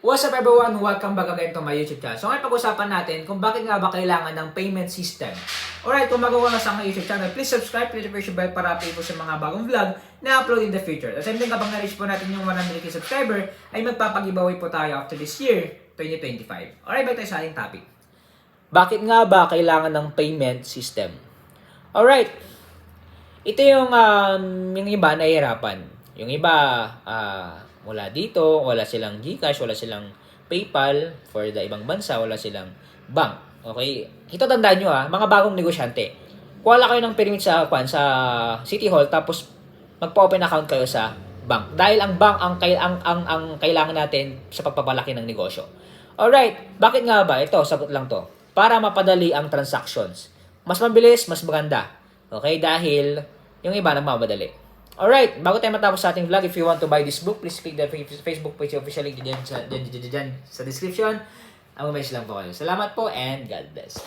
What's up everyone? Welcome back again to my YouTube channel. So ngayon pag-usapan natin kung bakit nga ba kailangan ng payment system. Alright, kung magawa ka sa aking YouTube channel, please subscribe, click the notification bell para update po sa mga bagong vlog na upload in the future. At same thing, kapag na-reach po natin yung 100k subscriber, ay magpapag-giveaway po tayo after this year, 2025. Alright, back tayo sa ating topic. Bakit nga ba kailangan ng payment system? Alright, ito yung iba nahihirapan. Yung iba, wala dito, wala silang GCash, wala silang PayPal for the ibang bansa, wala silang bank. Okay? Ito tandaan nyo mga bagong negosyante. Kuha kayo ng permit sa City Hall tapos magpa-open account kayo sa bank. Dahil ang bank ang kailangan natin sa pagpapalaki ng negosyo. Alright, bakit nga ba? Ito, sagot lang to. Para mapadali ang transactions. Mas mabilis, mas maganda. Okay? Dahil yung iba nagmamadali. Alright, bago tayo matapos sa ating vlog, if you want to buy this book, please click the Facebook page officially dyan sa description. Mag-message lang po kayo. Salamat po and God bless.